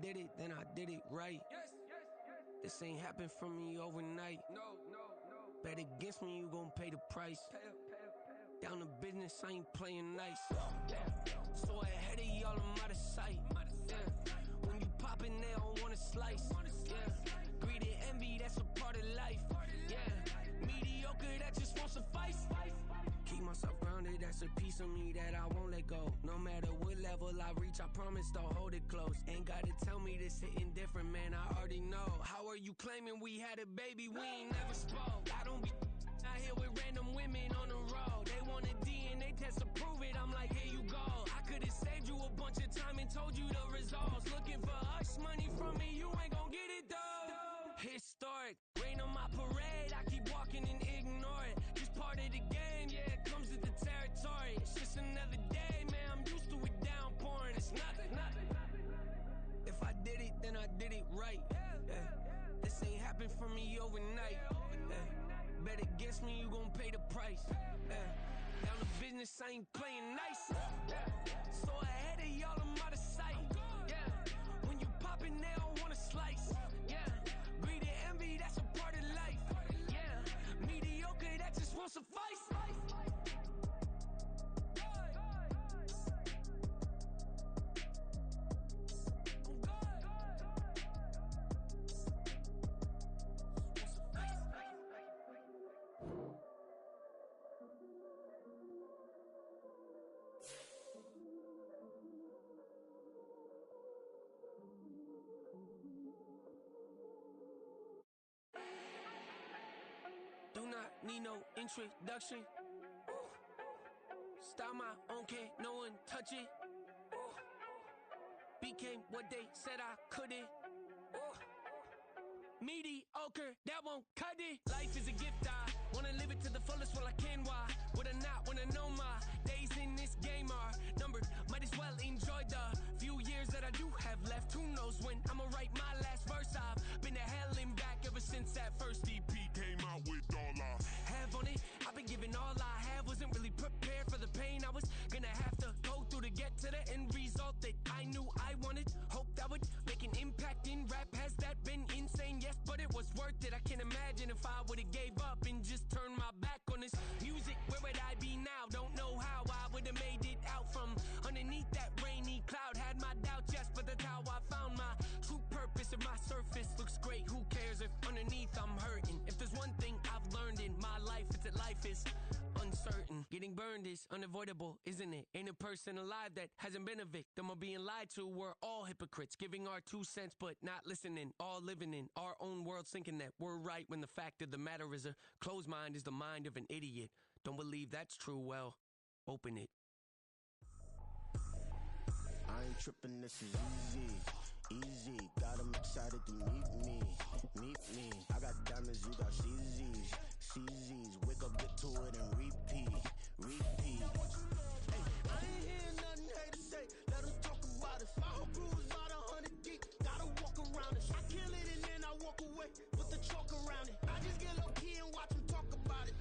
did it, then I did it right. This ain't happened for me overnight. Bet against me, you gon' pay the price. Down to business, I ain't playing nice. So ahead of y'all, I'm out of sight. When you poppin', they don't wanna slice. Greed and envy, that's a part of life. Mediocre, that just won't suffice. Keep myself grounded, that's a piece of me that I won't let go. No matter what level I reach, I promise to hold it close. Ain't gotta tell me this hitting different, man, I already know. How are you claiming we had a baby, we ain't never spoke? I don't be out here with random women on the road. They want a DNA test to prove it, I'm like, here you go. I could've saved you a bunch of time and told you the results. Looking for hush money from me, you ain't gon' get it though. Historic, rain on my parade, I keep walking and ignore it. Just part of the game, yeah, it comes with the territory. It's just another day, man, I'm used to it downpouring. It's nothing. If I did it, then I did it right. This ain't happened for me overnight. Bet against me, you gon' pay the price. Down to business, I ain't playing nice. So ahead of y'all, I'm out of sight. When you poppin', they don't wanna slice. Greed and envy, that's a part of life. Mediocre, that just won't suffice. Do not need no introduction. Style my own, can't no one touch it. Became what they said I couldn't. Mediocre, that won't cut it. Life is a gift, I wanna live it to the fullest while I can. Why would I not wanna know my days in this game are numbered? Might as well enjoy the few years that I do have left. Who knows when I'ma write my last verse? I've been to hell and back ever since that first EP came out with all I have on it. I've been giving all I have, wasn't really prepared for the pain I was gonna have to go through to get to the end result that I knew I wanted. Hope that would make an impact in rap. Has that been insane? Yes, but it was worth it. I can't imagine if I would've gave up and just turned my back on this music. Where would I be now? Don't know how I would've made it out from underneath that rainy cloud. Had my doubts, yes, but that's how I found my true purpose. If my surface looks great, who cares if underneath I'm hurting? If there's one thing I've learned in my life, it's that life is uncertain. Getting burned is unavoidable, isn't it? Ain't a person alive that hasn't been a victim of being lied to. We're all hypocrites, giving our 2 cents but not listening. All living in our own world, thinking that we're right when the fact of the matter is a closed mind is the mind of an idiot. Don't believe that's true? Well, open it. I ain't tripping, this is easy. Got 'em excited to meet me. I got diamonds, you got CZs. Wake up, get to it and repeat. Hey, I ain't hearing nothing haters say. Let them talk about us. My whole crew is about 100 deep. Gotta walk around us. I kill it and then I walk away with the chalk around it. I just get low key and watch them talk about it.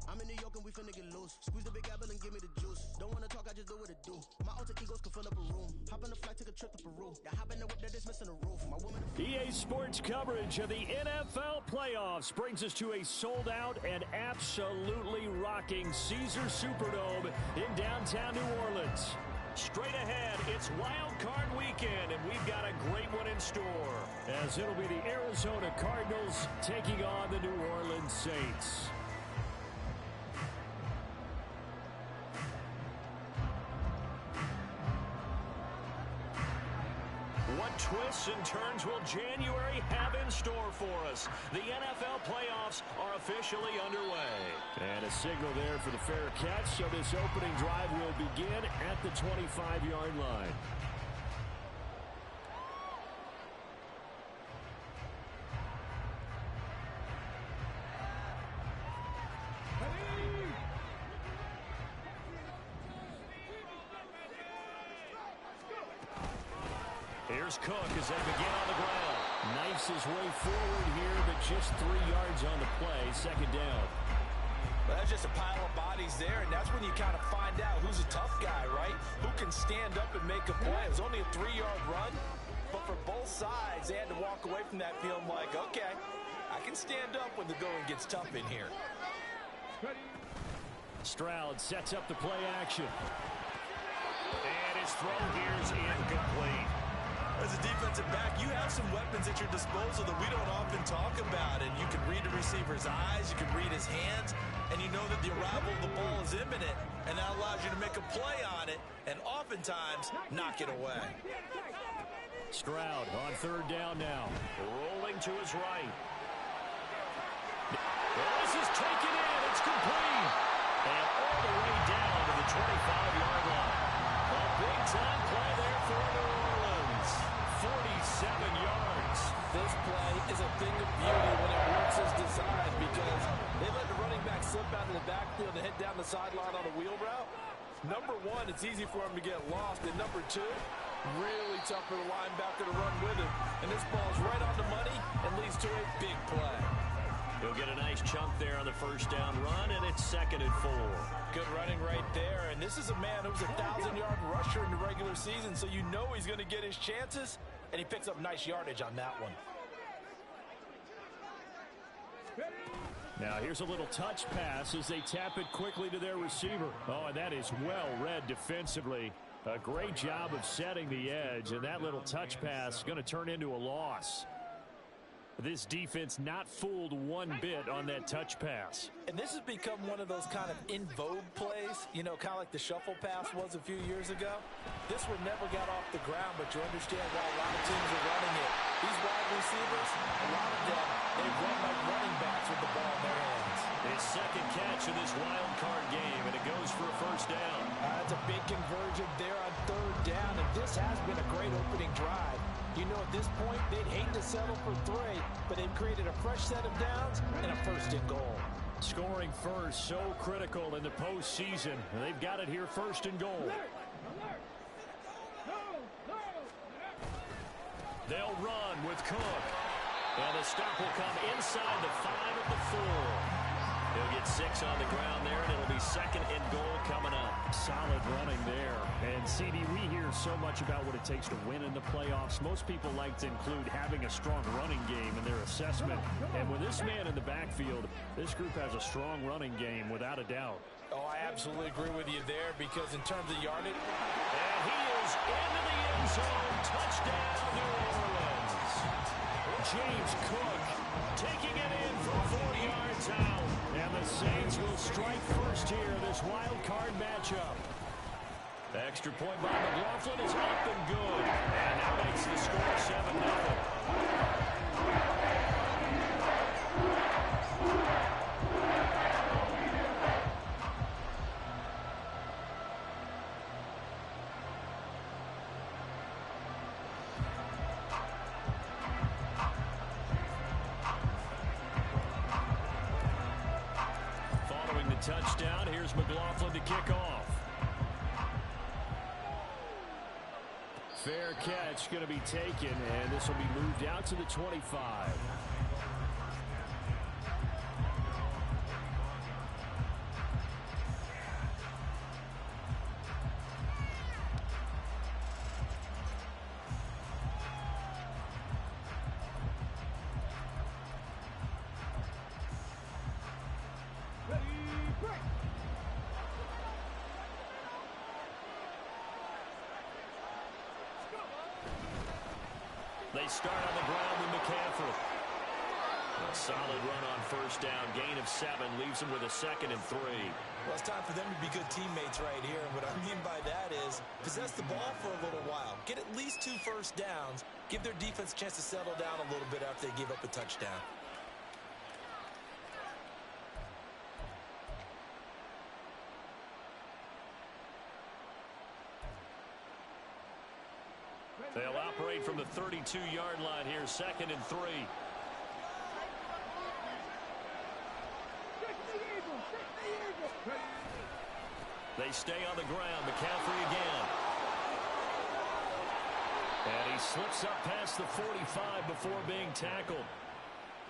I'm in New York and we finna get loose. Squeeze the big apple and give me the juice. Don't wanna talk, I just do what it do. My alter egos can fill up a room. Hop on the flight, take a trip to Peru. They hop in the whip, they're just missing the roof. My woman. EA Sports coverage of the NFL playoffs brings us to a sold-out and absolutely rocking Caesars Superdome in downtown New Orleans. Straight ahead, it's Wild Card Weekend, and we've got a great one in store, as it'll be the Arizona Cardinals taking on the New Orleans Saints. What twists and turns will January have in store for us? The NFL playoffs are officially underway. And a signal there for the fair catch, so this opening drive will begin at the 25-yard line. Here's Cook as they begin on the ground. Knifes his way forward here, but just 3 yards on the play. Second down. Well, that's just a pile of bodies there, and that's when you kind of find out who's a tough guy, right? Who can stand up and make a play. It was only a 3-yard run, sides. They had to walk away from that feeling like, okay, I can stand up when the going gets tough in here. Stroud sets up the play action. And his throw here's incomplete. As a defensive back, you have some weapons at your disposal that we don't often talk about. And you can read the receiver's eyes, you can read his hands, and you know that the arrival of the ball is imminent. And that allows you to make a play on it and oftentimes knock it away. Stroud on third down now. Rolling to his right. This is taken in. It's complete. And all the way down to the 25-yard line. A big-time play there for New Orleans. 47 yards. This play is a thing of beauty when it works as designed because they let the running back slip out of the backfield and head down the sideline on a wheel route. Number one, it's easy for him to get lost. And number two, really tough for the linebacker to run with him. And this ball's right on the money and leads to a big play. He'll get a nice chunk there on the first down run, and it's 2nd and 4. Good running right there. And this is a man who's a 1,000-yard rusher in the regular season, so you know he's going to get his chances. And he picks up nice yardage on that one. Now here's a little touch pass as they tap it quickly to their receiver. Oh, and that is well read defensively. A great job of setting the edge, and that little touch pass is going to turn into a loss. This defense not fooled one bit on that touch pass. And this has become one of those kind of in vogue plays, you know, kind of like the shuffle pass was a few years ago. This one never got off the ground, but you understand why a lot of teams are running it. These wide receivers, a lot of them, they run like running backs with the ball in their hands. His second catch in this wild card game, and it goes for a first down. That's a big conversion there on third down, and this has been a great opening drive. You know, at this point, they'd hate to settle for 3, but they've created a fresh set of downs and a first and goal. Scoring first, so critical in the postseason. They've got it here, 1st and goal. They'll run with Cook. And the stop will come inside the 5 of the 4. He'll get 6 on the ground there, and it'll be 2nd and goal coming up. Solid running there. And, CD, we hear so much about what it takes to win in the playoffs. Most people like to include having a strong running game in their assessment. And with this man in the backfield, this group has a strong running game without a doubt. Oh, I absolutely agree with you there because in terms of yardage. And he is into the end zone. Touchdown, New Orleans. James Cook taking it in from 40 yards out. And the Saints will strike first here in this wild card matchup. The extra point by McLaughlin is up and good. And that makes the score 7-0. Following the touchdown, here's McLaughlin to kick off. Fair catch going to be taken, and this will be moved out to the 25. They start on the ground with McCaffrey. A solid run on first down. Gain of 7 leaves them with a 2nd and 3. Well, it's time for them to be good teammates right here. And what I mean by that is possess the ball for a little while. Get at least 2 first downs. Give their defense a chance to settle down a little bit after they give up a touchdown. They'll operate from the 32-yard line here, 2nd and 3. They stay on the ground. McCaffrey again. And he slips up past the 45 before being tackled.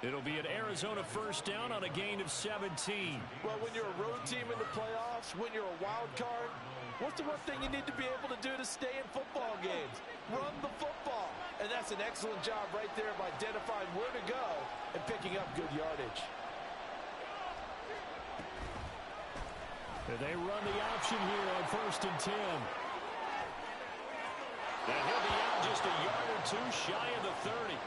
It'll be an Arizona first down on a gain of 17. Well, when you're a road team in the playoffs, when you're a wild card, what's the one thing you need to be able to do to stay in football games? Run the football. And that's That's an excellent job right there of identifying where to go and picking up good yardage. They run the option here on 1st and 10. And he'll be out just a yard or two shy of the 30.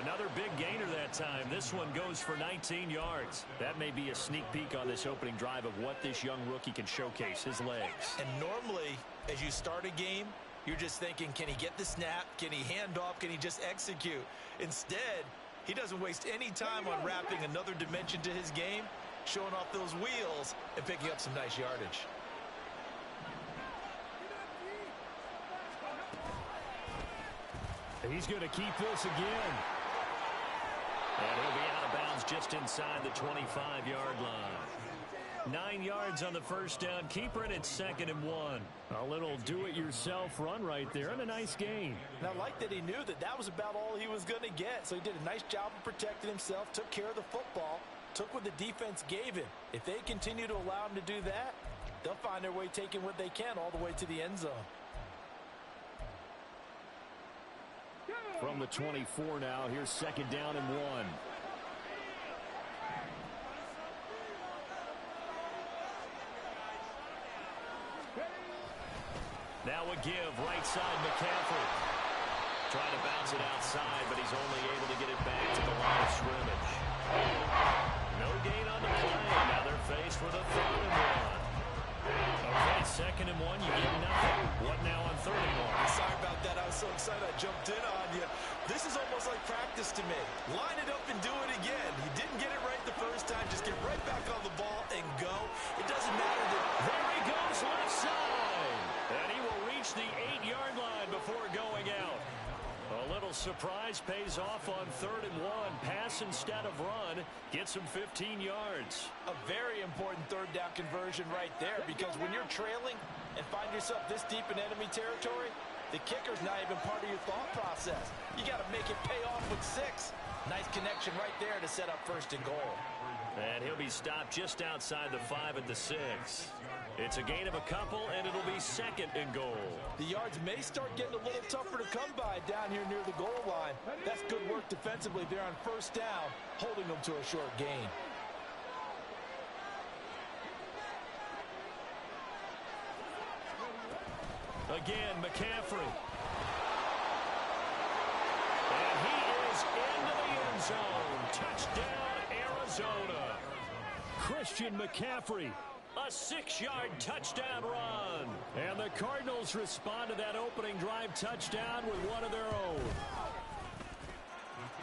Another big gainer that time. This one goes for 19 yards. That may be a sneak peek on this opening drive of what this young rookie can showcase, his legs. And normally, as you start a game, you're just thinking, can he get the snap? Can he hand off? Can he just execute? Instead, he doesn't waste any time on wrapping another dimension to his game, showing off those wheels, and picking up some nice yardage. He's going to keep this again. And he'll be out of bounds just inside the 25-yard line. 9 yards on the first down. Keeper, and it's 2nd and 1. A little do-it-yourself run right there, and a nice gain. And I like that he knew that that was about all he was going to get. So he did a nice job of protecting himself, took care of the football, took what the defense gave him. If they continue to allow him to do that, they'll find their way taking what they can all the way to the end zone. From the 24 now, here's 2nd down and 1. Now a give, right side McCaffrey. Trying to bounce it outside, but he's only able to get it back to the line of scrimmage. No gain on the play. Now they're faced with a 3rd and 1. Okay, 2nd and 1, you get nothing. What now on 3rd and 1? Sorry about that. I was so excited I jumped in on you. This is almost like practice to me. Line it up and do it again. You didn't get it right the first time. Just get right back on the ball and go. It doesn't matter that. There he goes, left side. And he will reach the 8-yard line before going out. A little surprise pays off on 3rd and 1. Pass instead of run. Gets him 15 yards. A very important 3rd down conversion right there, because when you're trailing and find yourself this deep in enemy territory, the kicker's not even part of your thought process. You got to make it pay off with 6. Nice connection right there to set up 1st and goal. And he'll be stopped just outside the 5 at the 6. It's a gain of a couple, and it'll be 2nd and goal. The yards may start getting a little tougher to come by down here near the goal line. That's good work defensively there on 1st down, holding them to a short gain. Again, McCaffrey. And he is into the end zone. Touchdown, Arizona. Christian McCaffrey. A 6-yard touchdown run. And the Cardinals respond to that opening drive touchdown with one of their own.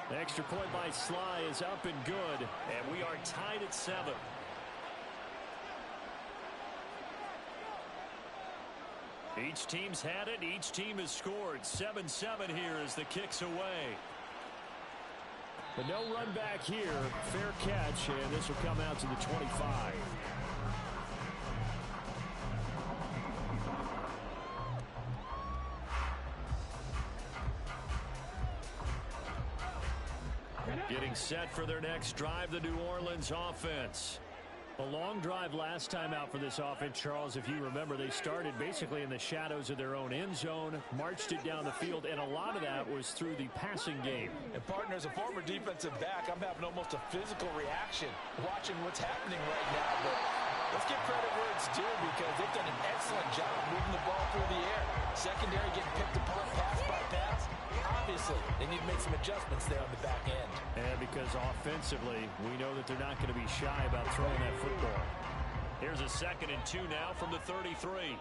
The extra point by Sly is up and good. And we are tied at 7. Each team's had it. Each team has scored. 7-7 here as the kick's away. But no run back here. Fair catch, and this will come out to the 25. Getting set for their next drive, the New Orleans offense. A long drive last time out for this offense, Charles. If you remember, they started basically in the shadows of their own end zone, marched it down the field, and a lot of that was through the passing game. And, partner, as a former defensive back, I'm having almost a physical reaction watching what's happening right now. But let's give credit where it's due, because they've done an excellent job moving the ball through the air. Secondary getting picked apart pass by pass. Obviously, they need to make some adjustments there on the back end. And because offensively, we know that they're not going to be shy about throwing that football. Here's a 2nd and 2 now from the 33.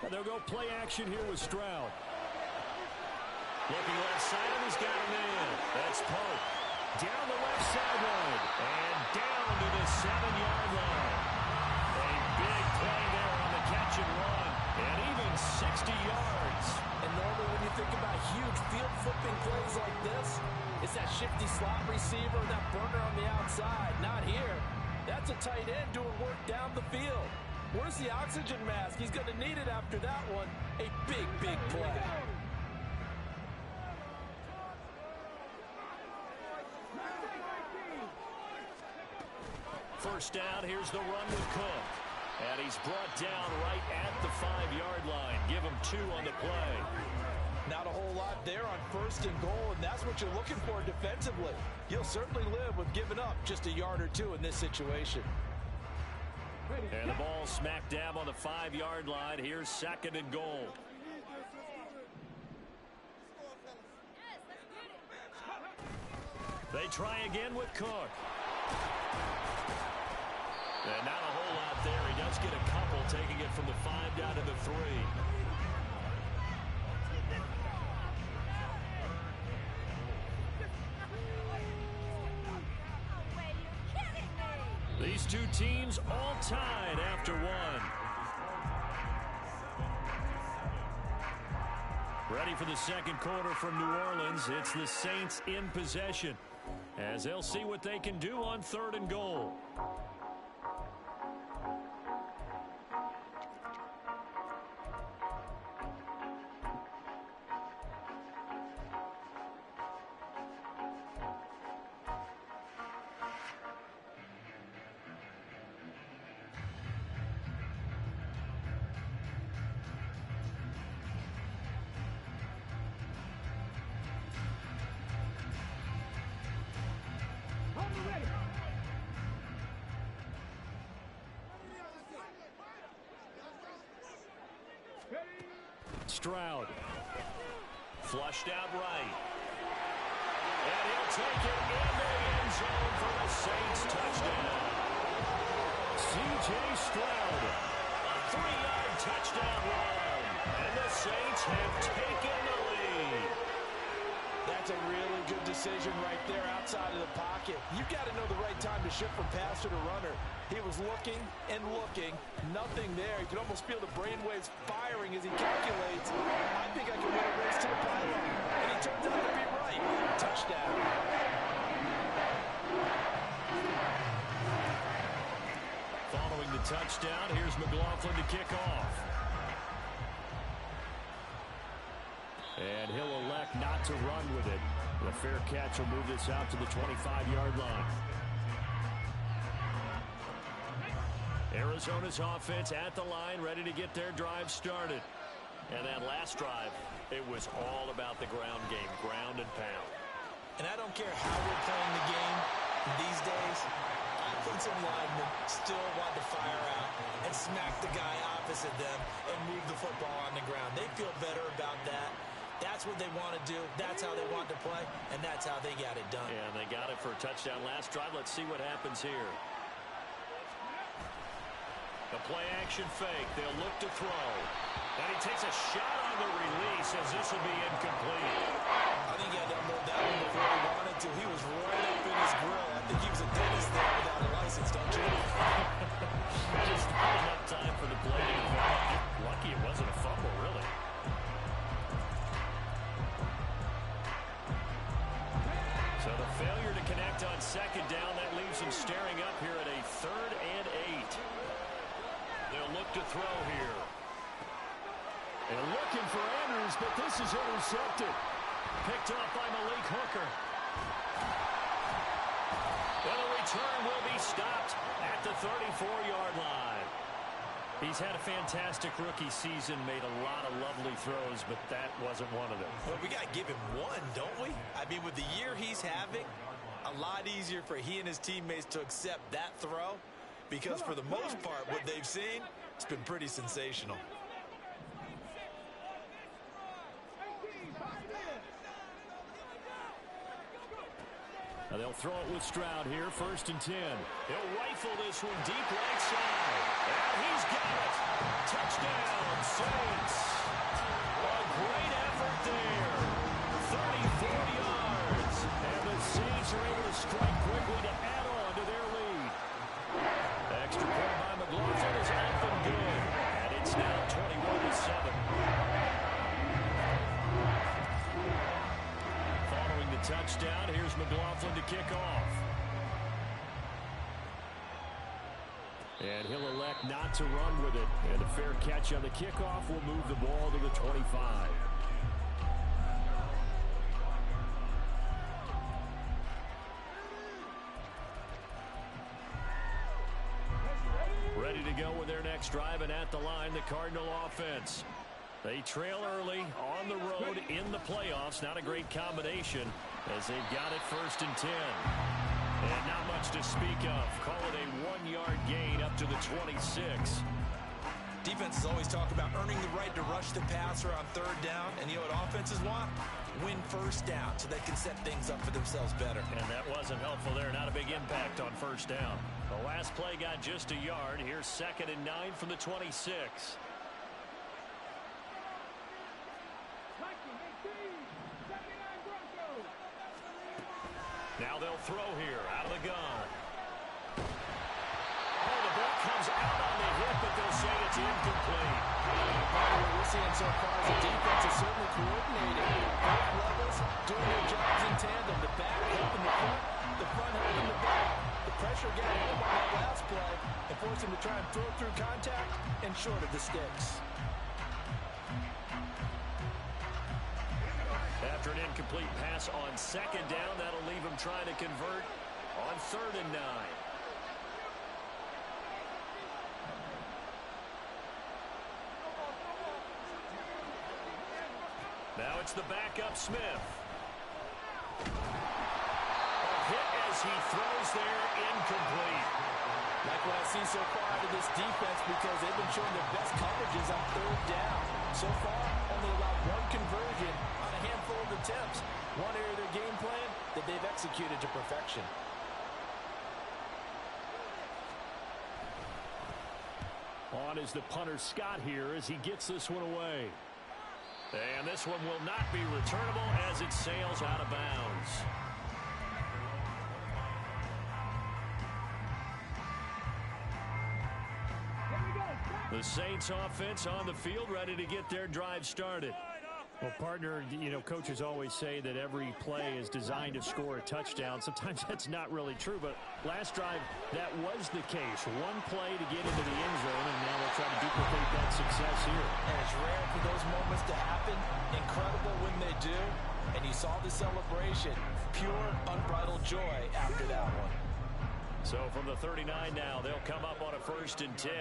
And they'll go play action here with Stroud. Looking left side, and he's got him in. That's Pope. Down the left sideline. And down to the 7-yard line. A big play there on the catch and run. And even 60 yards. And normally when you think about huge field flipping plays like this, it's that shifty slot receiver, that burner on the outside. Not here. That's a tight end doing work down the field. Where's the oxygen mask? He's going to need it after that one. A big, big play. First down, here's the run with Cook. And he's brought down right at the 5-yard line. Give him 2 on the play. Not a whole lot there on 1st and goal, and that's what you're looking for defensively. You'll certainly live with giving up just a yard or 2 in this situation. And the ball smack dab on the 5-yard line. Here's 2nd and goal. They try again with Cook. And not a whole lot there. He does get a couple, taking it from the 5 down to the 3. These two teams all tied after 1. Ready for the 2nd quarter from New Orleans. It's the Saints in possession, as they'll see what they can do on 3rd and goal. Stroud. Flushed out right. And he'll take it in the end zone for the Saints touchdown. C.J. Stroud. A 3-yard touchdown run. And the Saints have taken the lead. That's a really good decision right there outside of the pocket. You've got to know the right time to shift from passer to runner. He was looking and looking. Nothing there. You can almost feel the brainwaves firing as he calculates. I think I can win a race to the pylon. And he turns out to be right. Touchdown. Following the touchdown, here's McLaughlin to kick off. And he'll elect not to run with it. The fair catch will move this out to the 25-yard line. Arizona's offense at the line, ready to get their drive started. And that last drive, it was all about the ground game, ground and pound. And I don't care how we're playing the game these days. Offensive linemen still want to fire out and smack the guy opposite them and move the football on the ground. They feel better about that. That's what they want to do. That's how they want to play, and that's how they got it done. Yeah, they got it for a touchdown last drive. Let's see what happens here. The play-action fake. They'll look to throw. And he takes a shot on the release as this will be incomplete. I think he had to unload that one before he wanted to. He was right up in his grill. I think he was a dentist there without a license, don't you? Just not enough time for the play to develop. Lucky it wasn't a fumble, really. So the failure to connect on 2nd down, that leaves him staring up here at a 3rd and 8. They'll look to throw here. And looking for Andrews, but this is intercepted. Picked off by Malik Hooker. And the return will be stopped at the 34-yard line. He's had a fantastic rookie season, made a lot of lovely throws, but that wasn't one of them. Well, we got to give him one, don't we? I mean, with the year he's having, a lot easier for he and his teammates to accept that throw, because for the most part, what they've seen, it's been pretty sensational. Now they'll throw it with Stroud here, 1st and 10. He'll rifle this one deep right side. And he's got it. Touchdown, Saints. A great effort there. 34 yards. And the Saints are able to strike quickly to add on to their lead. Extra point by McLaughlin is up and good. And it's now 21-7. Following the touchdown, here's McLaughlin to kick off. And he'll elect not to run with it. And a fair catch on the kickoff will move the ball to the 25. Ready to go with with their next drive, and at the line, the Cardinal offense. They trail early on the road in the playoffs. Not a great combination as they've got it 1st and 10. And not much to speak of. Call it a 1-yard gain up to the 26. Defenses always talk about earning the right to rush the passer on 3rd down. And you know what offenses want? Win 1st down so they can set things up for themselves better. And that wasn't helpful there. Not a big impact on 1st down. The last play got just a yard. Here's 2nd and 9 from the 26. Now they'll throw here out of the gun. Oh, the ball comes out on the hit, but they'll say it's incomplete. What we're seeing so far is the defense is certainly coordinated. Both levels doing their jobs in tandem. The back helping the front helping the back. The pressure got home on that last play and forced him to try and throw through contact and short of the sticks. After an incomplete pass on 2nd down, that'll leave him trying to convert on 3rd and 9. Now it's the backup Smith. A hit as he throws there, incomplete. Like what I see so far out of this defense, because they've been showing their best coverages on 3rd down. So far, only allowed 1 conversion on a handful of attempts. One area of their game plan that they've executed to perfection. On is the punter Scott here as he gets this one away. And this one will not be returnable as it sails out of bounds. The Saints offense on the field ready to get their drive started. Well, partner, you know, coaches always say that every play is designed to score a touchdown. Sometimes that's not really true, but last drive, that was the case. One play to get into the end zone, and now they'll try to duplicate that success here. And it's rare for those moments to happen. Incredible when they do. And you saw the celebration. Pure, unbridled joy after that one. So from the 39 now, they'll come up on a 1st and 10.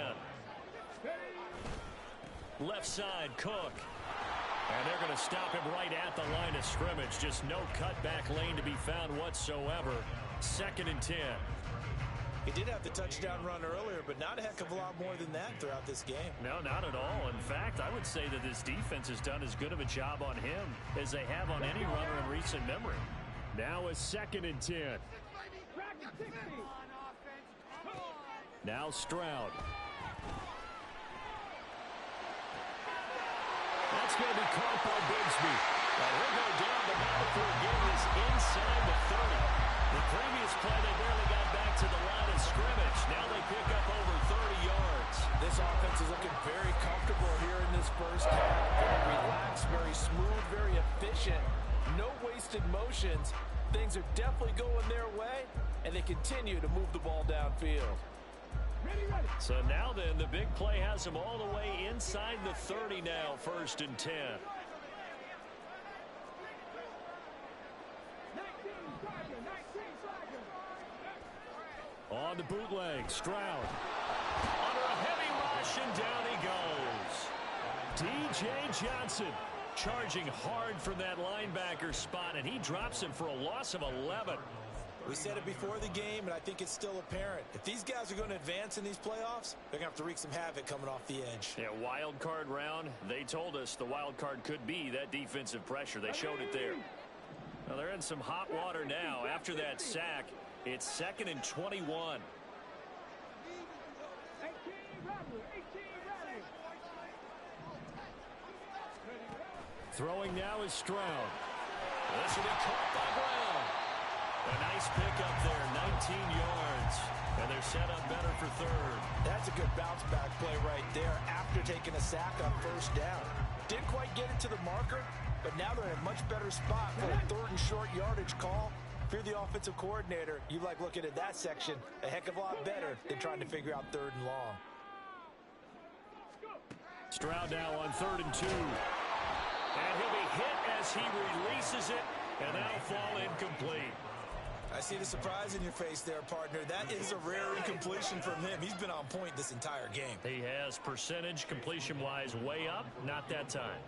Left side, Cook. And they're going to stop him right at the line of scrimmage. Just no cutback lane to be found whatsoever. 2nd and 10. He did have the touchdown run earlier, but not a heck of a lot more than that throughout this game. No, not at all. In fact, I would say that this defense has done as good of a job on him as they have on any runner in recent memory. Now a 2nd and 10. Now Stroud. That's going to be caught by Bigsby. Now he'll go down the middle for a gain is inside the 30. The previous play, they barely got back to the line of scrimmage. Now they pick up over 30 yards. This offense is looking very comfortable here in this 1st half. Very relaxed, very smooth, very efficient. No wasted motions. Things are definitely going their way, and they continue to move the ball downfield. So now then, the big play has them all the way inside the 30 now, 1st and 10. On the bootleg, Stroud. Under a heavy rush, and down he goes. D.J. Johnson charging hard from that linebacker spot, and he drops him for a loss of 11. We said it before the game, and I think it's still apparent. If these guys are going to advance in these playoffs, they're going to have to wreak some havoc coming off the edge. Yeah, wild card round. They told us the wild card could be that defensive pressure. They showed it there. Well, they're in some hot water now. After that sack, it's 2nd and 21. Throwing now is Stroud. This will be caught by Brown. A nice pickup there, 19 yards. And they're set up better for 3rd. That's a good bounce back play right there after taking a sack on 1st down. Didn't quite get it to the marker, but now they're in a much better spot for a 3rd and short yardage call. If you're the offensive coordinator, you like looking at that section a heck of a lot better than trying to figure out 3rd and long. Stroud now on 3rd and 2. And he'll be hit as he releases it, and that'll fall incomplete. I see the surprise in your face there, partner. That is a rare incompletion from him. He's been on point this entire game. He has percentage completion-wise way up, not that time.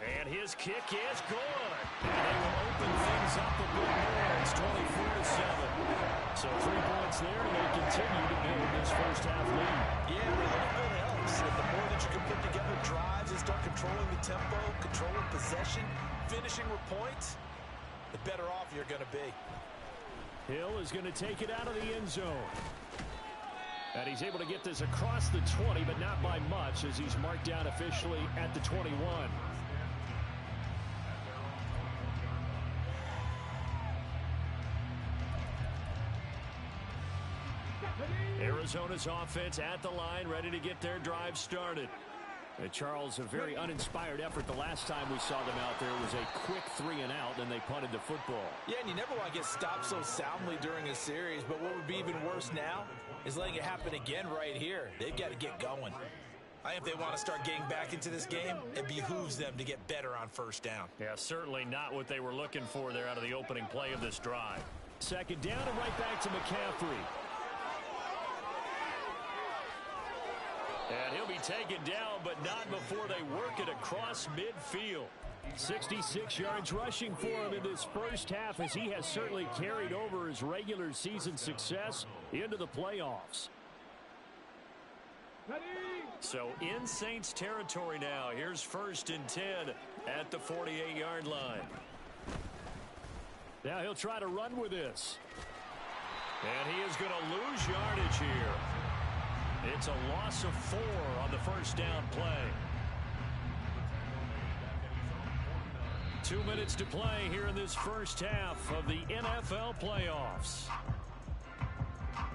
And his kick is good. And they will open things up a bit more. It's 24-7. So 3 points there, and they continue to build this first half lead. Yeah, a little bit helps. And the more that you can put together drives and start controlling the tempo, controlling possession, finishing with points, the better off you're going to be. Hill is going to take it out of the end zone. And he's able to get this across the 20, but not by much, as he's marked down officially at the 21. Arizona's offense at the line, ready to get their drive started. And Charles, a very uninspired effort the last time we saw them out there. It was a quick 3 and out, and they punted the football. Yeah, and you never want to get stopped so soundly during a series, but what would be even worse now is letting it happen again right here. They've got to get going. I think if they want to start getting back into this game, it behooves them to get better on first down. Yeah, certainly not what they were looking for there out of the opening play of this drive. Second down and right back to McCaffrey. And he'll be taken down, but not before they work it across midfield. 66 yards rushing for him in this first half, as he has certainly carried over his regular season success into the playoffs. So in Saints territory now. Here's 1st and 10 at the 48-yard line. Now he'll try to run with this. And he is going to lose yardage here. It's a loss of 4 on the first down play. 2 minutes to play here in this first half of the NFL playoffs.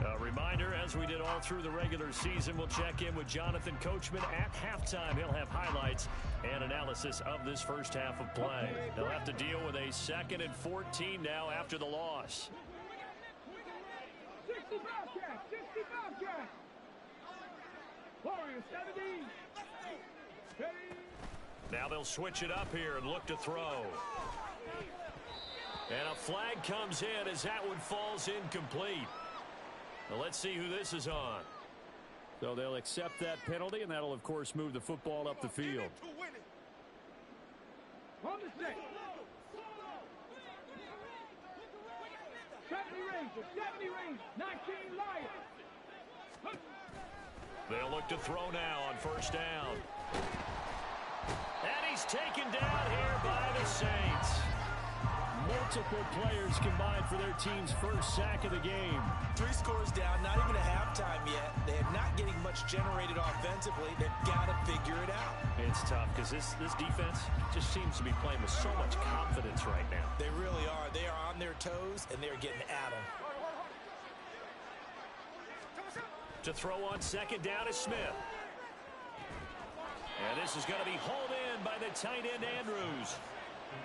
A reminder, as we did all through the regular season, we'll check in with Jonathan Coachman at halftime. He'll have highlights and analysis of this first half of play. They'll have to deal with a 2nd and 14 now after the loss. 65 catch. Warriors 70. Now they'll switch it up here and look to throw. And a flag comes in as that one falls incomplete. Now let's see who this is on. So they'll accept that penalty, and that'll, of course, move the football up the field. On the set. 70 range, 19 Lions. They'll look to throw now on first down. And he's taken down here by the Saints. Multiple players combined for their team's first sack of the game. 3 scores down, not even a halftime yet. They are not getting much generated offensively. They've got to figure it out. It's tough because this defense just seems to be playing with so much confidence right now. They really are. They are on their toes, and they're getting at them. To throw on second down is Smith. And this is going to be hauled in by the tight end Andrews.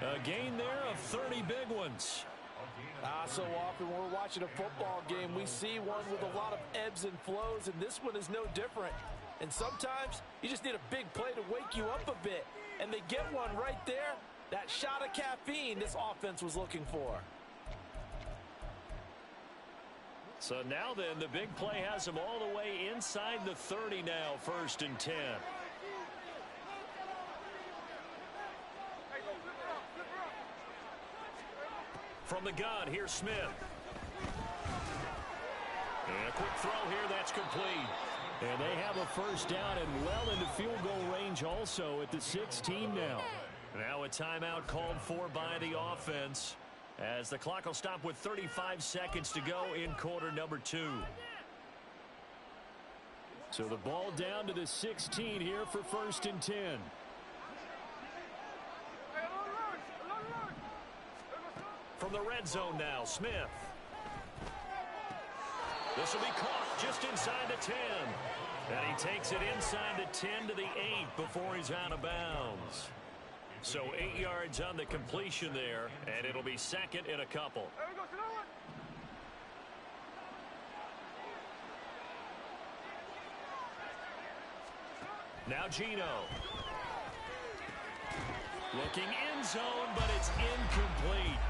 A gain there of 30 big ones. So often when we're watching a football game, we see one with a lot of ebbs and flows, and this one is no different. And sometimes you just need a big play to wake you up a bit. And they get one right there. That shot of caffeine this offense was looking for. So now then, the big play has them all the way inside the 30 now, 1st and 10. From the gun, here's Smith. And a quick throw here, that's complete. And they have a first down and well into field goal range also at the 16 now. Now a timeout called for by the offense, as the clock will stop with 35 seconds to go in quarter number 2. So the ball down to the 16 here for 1st and 10. From the red zone now, Smith. This will be caught just inside the 10. And he takes it inside the 10 to the 8 before he's out of bounds. So 8 yards on the completion there, and it'll be 2nd and a couple. Now Geno. Looking end zone, but it's incomplete.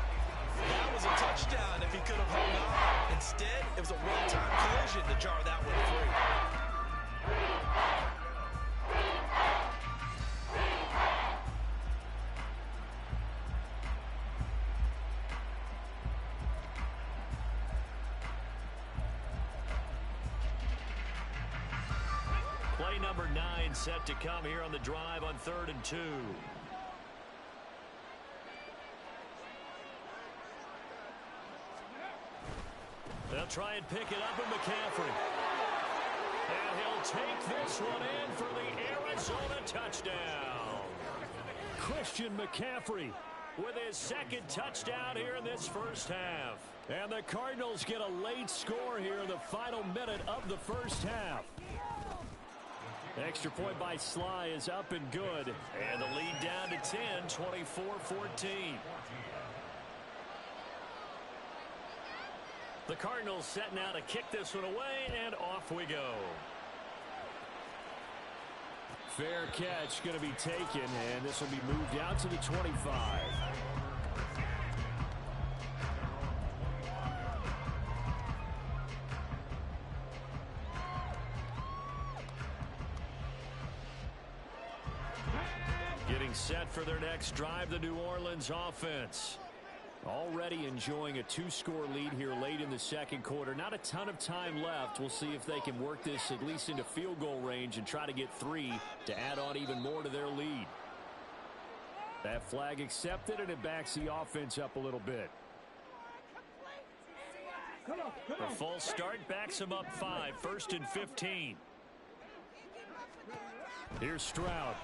That was a touchdown if he could have hung on. Instead, it was a one-time collision to jar that one free. Play number 9 set to come here on the drive on 3rd and 2. They'll try and pick it up with McCaffrey. And he'll take this one in for the Arizona touchdown. Christian McCaffrey with his second touchdown here in this first half. And the Cardinals get a late score here in the final minute of the first half. Extra point by Sly is up and good. And the lead down to 10, 24-14. The Cardinals setting out to kick this one away, and off we go. Fair catch going to be taken, and this will be moved out to the 25. Getting set for their next drive, the New Orleans offense. Already enjoying a 2-score lead here late in the second quarter. Not a ton of time left. We'll see if they can work this at least into field goal range and try to get 3 to add on even more to their lead. That flag accepted, and it backs the offense up a little bit. The false start backs them up 5, 1st and 15. Here's Stroud.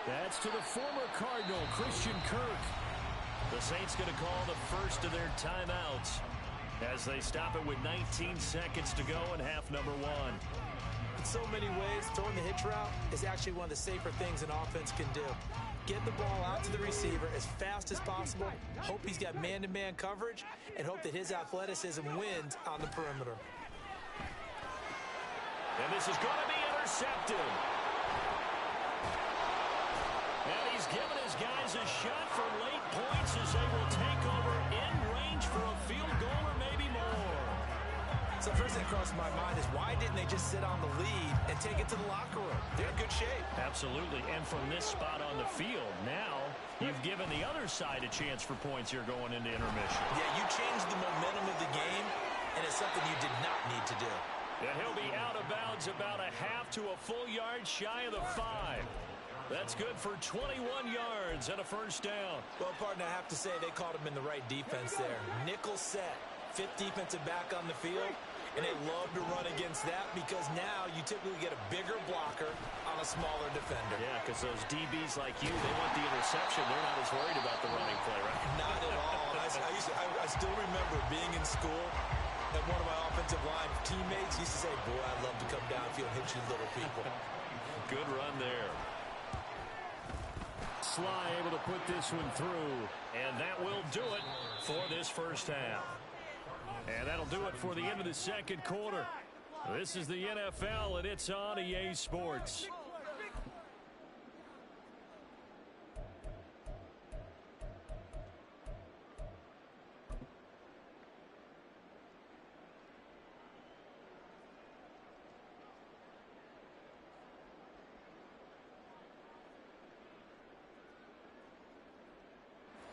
That's to the former Cardinal, Christian Kirk. The Saints going to call the first of their timeouts as they stop it with 19 seconds to go in half number 1. In so many ways, throwing the hitch route is actually one of the safer things an offense can do. Get the ball out to the receiver as fast as possible, hope he's got man-to-man coverage, and hope that his athleticism wins on the perimeter. And this is going to be intercepted. And he's given his guys a shot for late points as they will take over in range for a field goal or maybe more. So first thing that crosses my mind is why didn't they just sit on the lead and take it to the locker room? They're in good shape. Absolutely. And from this spot on the field, now you've given the other side a chance for points here going into intermission. Yeah, you changed the momentum of the game, and it's something you did not need to do. And he'll be out of bounds about a half to a full yard shy of the 5. That's good for 21 yards and a first down. Well, partner, I have to say they caught him in the right defense there. Nickel set, 5th defensive back on the field, and they love to run against that because now you typically get a bigger blocker on a smaller defender. Yeah, because those DBs like you, they want the interception. They're not as worried about the running play, right? Not at all. I still remember being in school, and one of my offensive line teammates used to say, boy, I'd love to come downfield and hit you little people. Good run there. Sly able to put this one through, and that will do it for this first half. And that'll do it for the end of the second quarter. This is the NFL, and it's on EA Sports.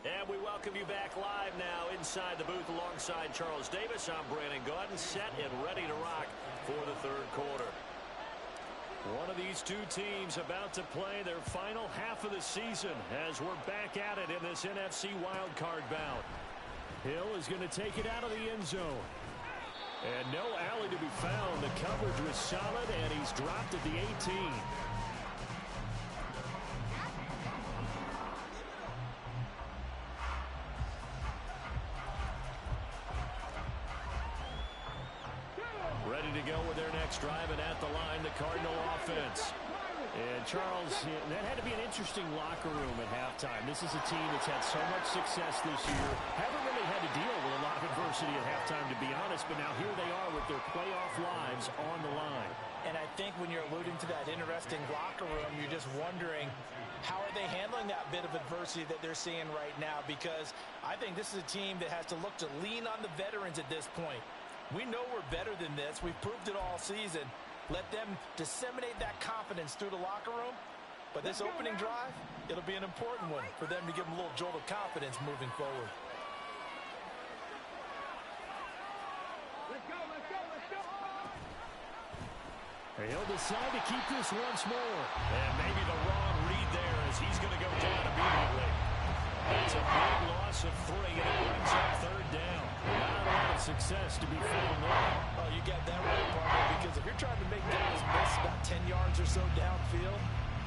And we welcome you back live now inside the booth alongside Charles Davis. I'm Brandon Gaudin, set and ready to rock for the third quarter. One of these two teams about to play their final half of the season as we're back at it in this NFC wildcard bout. Hill is going to take it out of the end zone. And no alley to be found. The coverage was solid, and he's dropped at the 18. Ready to go with their next drive, and at the line, the Cardinal offense. And Charles, that had to be an interesting locker room at halftime. This is a team that's had so much success this year. Haven't really had to deal with a lot of adversity at halftime, to be honest, but now here they are with their playoff lives on the line. And I think when you're alluding to that interesting locker room, you're just wondering, how are they handling that bit of adversity that they're seeing right now? Because I think this is a team that has to look to lean on the veterans at this point. We know we're better than this. We've proved it all season. Let them disseminate that confidence through the locker room. But this opening drive, it'll be an important one for them to give them a little jolt of confidence moving forward. Let's go, let's go, let's go. He'll decide to keep this once more. And maybe the wrong read there as he's going to go down immediately. That's a big loss of 3, and it brings up third down. Not a lot of success to be found there. Oh, you got that right, partner, because if you're trying to make guys miss about 10 yards or so downfield,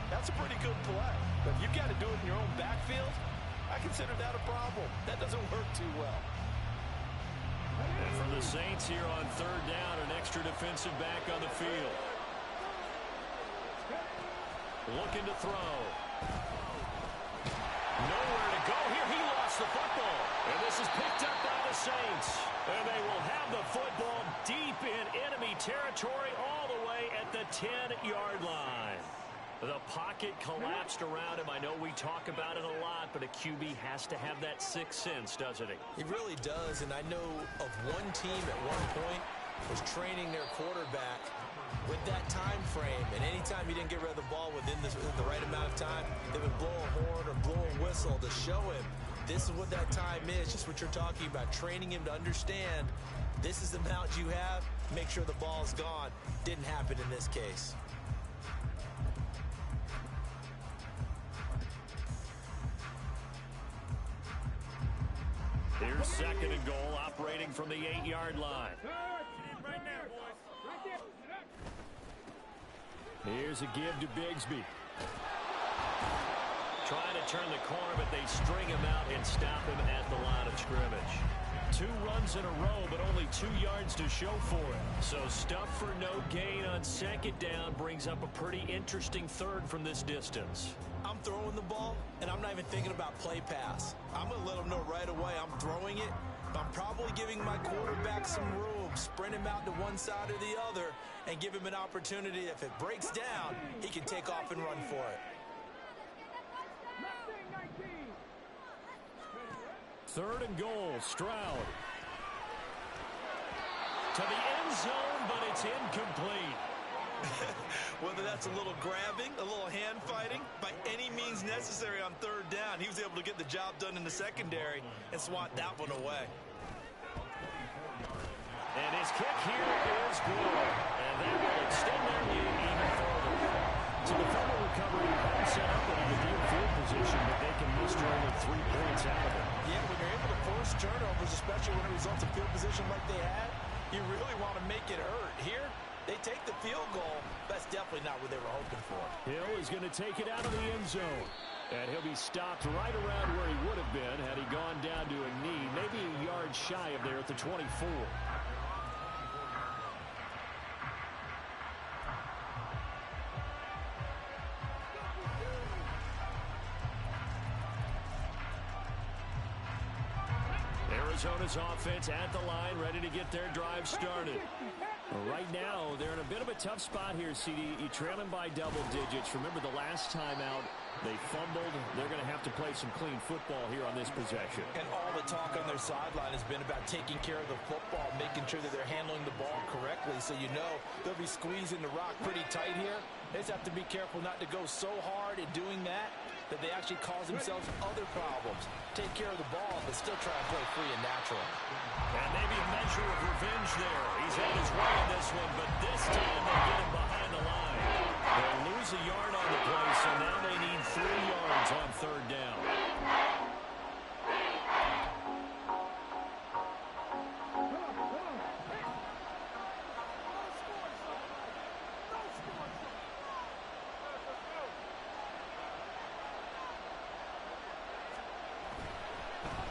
that's a pretty good play. But if you've got to do it in your own backfield, I consider that a problem. That doesn't work too well. And for the Saints here on third down, an extra defensive back on the field. Looking to throw. Nowhere to go here. He lost the football. And this is picked up by the Saints. And they will have the football deep in enemy territory all the way at the 10-yard line. The pocket collapsed around him. I know we talk about it a lot, but a QB has to have that sixth sense, doesn't he? He really does, and I know of one team at one point was training their quarterback with that time frame, and anytime he didn't get rid of the ball within the right amount of time, they would blow a horn or blow a whistle to show him this is what that time is, just what you're talking about, training him to understand this is the amount you have, make sure the ball's gone. Didn't happen in this case. Here's second and goal, operating from the 8-yard line. Right there, boys. Right there. Here's a give to Bigsby. Trying to turn the corner, but they string him out and stop him at the line of scrimmage. 2 runs in a row, but only 2 yards to show for it. So stuff for no gain on second down brings up a pretty interesting third from this distance. I'm throwing the ball, and I'm not even thinking about play pass. I'm going to let them know right away I'm throwing it, but I'm probably giving my quarterback some room, sprint him out to one side or the other, and give him an opportunity. If it breaks down, he can take off and run for it. Third and goal, Stroud. To the end zone, but it's incomplete. Whether that's a little grabbing, a little hand fighting, by any means necessary on third down, he was able to get the job done in the secondary and swat that one away. And his kick here is good. And that will extend their lead even further. So the fumble recovery set up in the deep field position, but they can muster only 3 points out of it. Yeah, when you're able to force turnovers, especially when it results in field position like they had, you really want to make it hurt. Here, they take the field goal. That's definitely not what they were hoping for. Hill is going to take it out of the end zone. And he'll be stopped right around where he would have been had he gone down to a knee, maybe a yard shy of there at the 24. Arizona's offense at the line, ready to get their drive started. Right now, they're in a bit of a tough spot here, CD. You're trailing by double digits. Remember the last time out, they fumbled. They're going to have to play some clean football here on this possession. And all the talk on their sideline has been about taking care of the football, making sure that they're handling the ball correctly. So you know they'll be squeezing the rock pretty tight here. They just have to be careful not to go so hard in doing that they actually cause themselves other problems. Take care of the ball, but still try and play free and natural. And maybe a measure of revenge there. He's had his way in this one, but this time they get him behind the line. They lose a yard on the play, so now they need 3 yards on third down.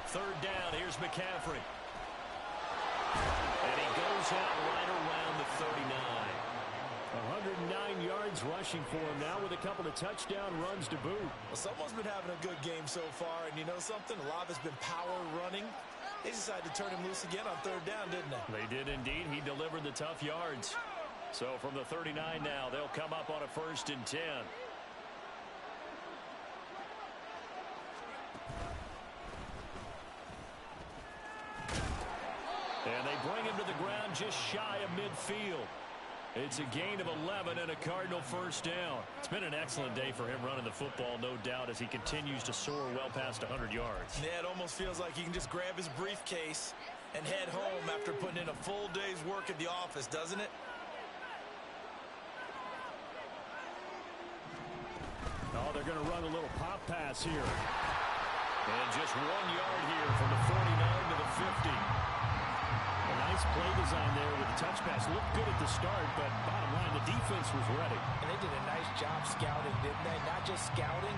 Third down, here's McCaffrey. And he goes out right around the 39. 109 yards rushing for him now with a couple of touchdown runs to boot. Well, someone's been having a good game so far, and you know something? A lot of it's been power running. They decided to turn him loose again on third down, didn't they? They did indeed. He delivered the tough yards. So from the 39 now, they'll come up on a 1st and 10. And they bring him to the ground just shy of midfield. It's a gain of 11 and a Cardinal 1st down. It's been an excellent day for him running the football, no doubt, as he continues to soar well past 100 yards. Yeah, it almost feels like he can just grab his briefcase and head home after putting in a full day's work at the office, doesn't it? Oh, they're going to run a little pop pass here. And just 1 yard here from the 49 to the 50. A nice play design there with the touch pass. Looked good at the start, but bottom line, the defense was ready. And they did a nice job scouting, didn't they? Not just scouting,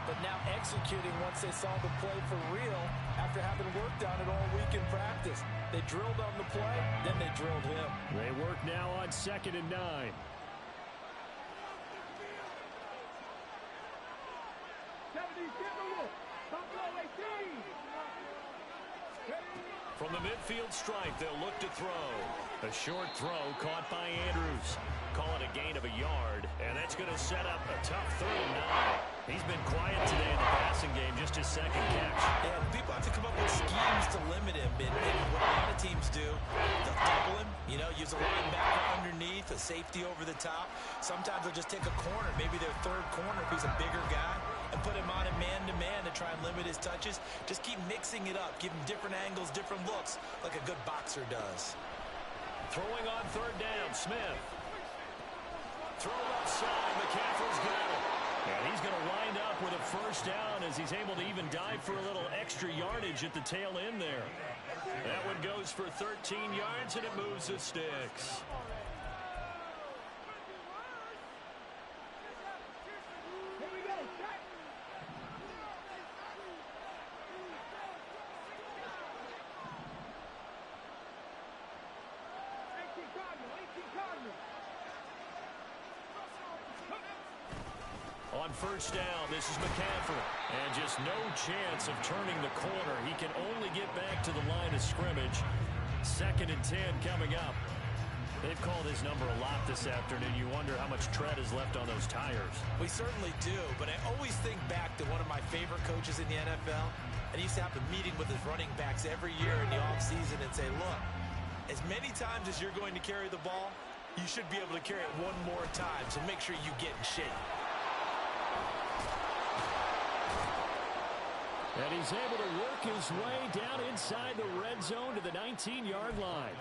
but now executing once they saw the play for real after having worked on it all week in practice. They drilled on the play, then they drilled him. They work now on 2nd and 9. From the midfield stripe, they'll look to throw. A short throw caught by Andrews. Call it a gain of a yard, and that's going to set up a tough 3rd and 9. He's been quiet today in the passing game, just his 2nd catch. Yeah, people have to come up with schemes to limit him, and what a lot of teams do, they'll double him, use a linebacker underneath, a safety over the top. Sometimes they'll just take a corner, maybe their 3rd corner if he's a bigger guy, and put him on a man-to-man to try and limit his touches. Just keep mixing it up, give him different angles, different looks, like a good boxer does. Throwing on 3rd down, Smith. Throw left side, McCaffrey's got it. And he's going to wind up with a 1st down as he's able to even dive for a little extra yardage at the tail end there. That one goes for 13 yards, and it moves the sticks. On 1st down, this is McCaffrey. And just no chance of turning the corner. He can only get back to the line of scrimmage. 2nd and 10 coming up. They've called his number a lot this afternoon. You wonder how much tread is left on those tires. We certainly do, but I always think back to one of my favorite coaches in the NFL. And he used to have a meeting with his running backs every year in the offseason and say, look, as many times as you're going to carry the ball, you should be able to carry it one more time, so make sure you get in shape. And he's able to work his way down inside the red zone to the 19-yard line.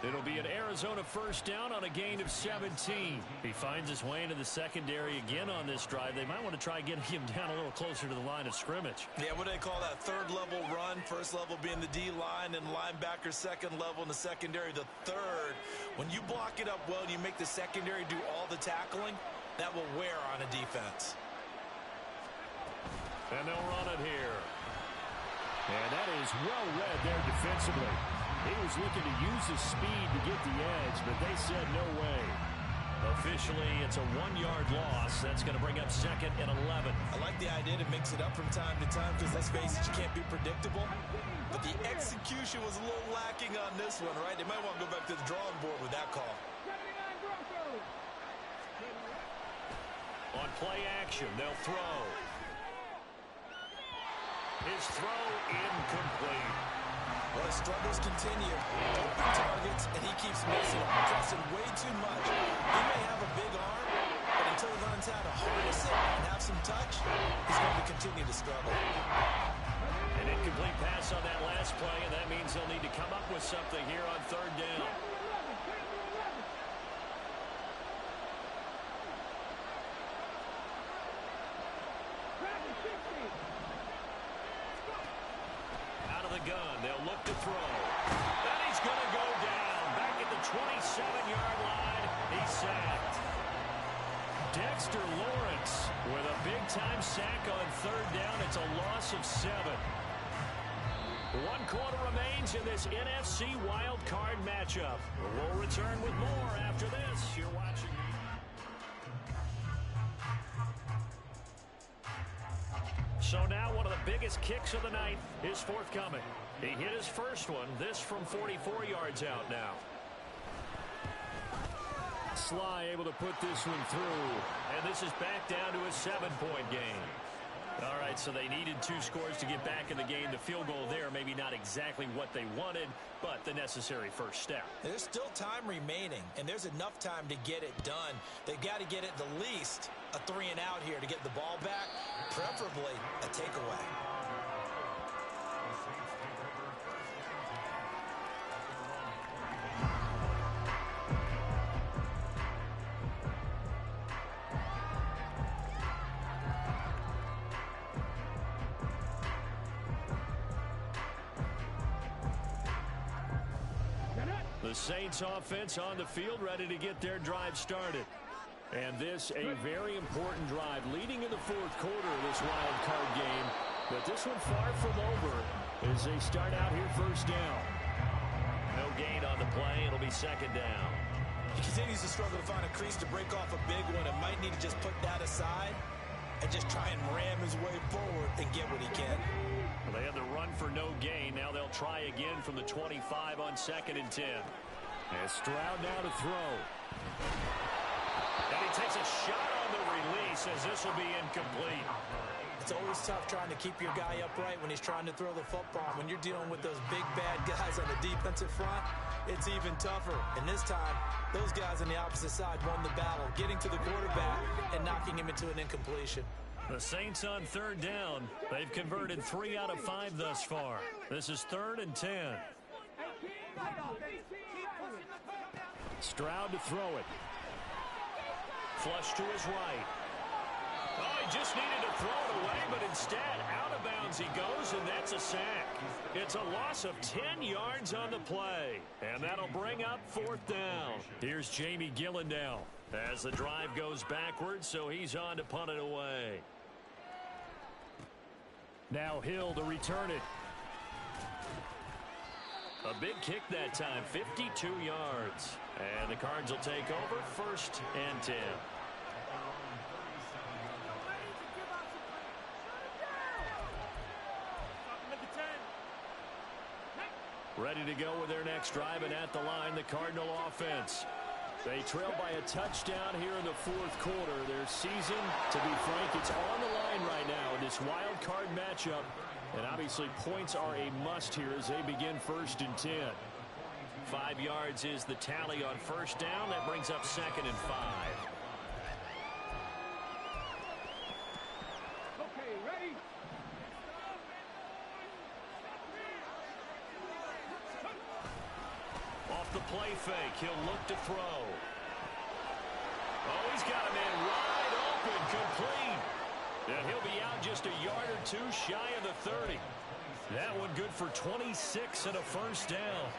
It'll be an Arizona 1st down on a gain of 17. He finds his way into the secondary again on this drive. They might want to try getting him down a little closer to the line of scrimmage. Yeah, what do they call that? 3rd level run. 1st level being the D-line, and linebacker 2nd level in the secondary, the 3rd. When you block it up well and you make the secondary do all the tackling, that will wear on a defense. And they'll run it here. And that is well read there defensively. He was looking to use his speed to get the edge, but they said no way. Officially, it's a 1-yard loss. That's going to bring up 2nd and 11. I like the idea to mix it up from time to time because, let's face it, you can't be predictable. But the execution was a little lacking on this one, right? They might want to go back to the drawing board with that call. On play action, they'll throw. His throw incomplete. Well, his struggles continue. Open targets, and he keeps missing them. Pressing way too much. He may have a big arm, but until he learns how to harness it and have some touch, he's going to continue to struggle. An incomplete pass on that last play, and that means they'll need to come up with something here on 3rd down. Gun. They'll look to throw. And he's going to go down. Back at the 27-yard line. He's sacked. Dexter Lawrence with a big-time sack on 3rd down. It's a loss of 7. 1 quarter remains in this NFC wild card matchup. We'll return with more after this. You're watching. So now one of the biggest kicks of the night is forthcoming. He hit his first one, this from 44 yards out now. Sly able to put this one through. And this is back down to a 7-point game. All right, so they needed 2 scores to get back in the game. The field goal there, maybe not exactly what they wanted, but the necessary first step. There's still time remaining, and there's enough time to get it done. They've got to get at the least a 3-and-out here to get the ball back, preferably a takeaway. The Saints offense on the field, ready to get their drive started. And this a very important drive leading in the fourth quarter of this wild card game. But this one far from over as they start out here first down. No gain on the play. It'll be second down. He continues to struggle to find a crease to break off a big one and might need to just put that aside and just try and ram his way forward and get what he can. Well, they had the run for no gain. Now they'll try again from the 25 on 2nd and 10. And Stroud now to throw. And he takes a shot on the release as this will be incomplete. It's always tough trying to keep your guy upright when he's trying to throw the football. When you're dealing with those big, bad guys on the defensive front, it's even tougher. And this time, those guys on the opposite side won the battle, getting to the quarterback and knocking him into an incompletion. The Saints on 3rd down. They've converted 3 out of 5 thus far. This is 3rd and 10. Stroud to throw it. Flush to his right. Oh, he just needed to throw it away, but instead, out of bounds he goes, and that's a sack. It's a loss of 10 yards on the play, and that'll bring up 4th down. Here's Jamie Gillen as the drive goes backwards, so he's on to punt it away. Now Hill to return it. A big kick that time, 52 yards. And the Cards will take over 1st and 10. Ready to go with their next drive, and at the line, the Cardinal offense. They trail by a touchdown here in the fourth quarter. Their season, to be frank, it's on the line right now in this wild card matchup. And obviously points are a must here as they begin 1st and 10. 5 yards is the tally on 1st down. That brings up 2nd and 5. Okay, ready? Off the play fake, he'll look to throw. Oh, he's got a man wide open, complete. And he'll be out just a yard or 2 shy of the 30. That one good for 26 and a 1st down.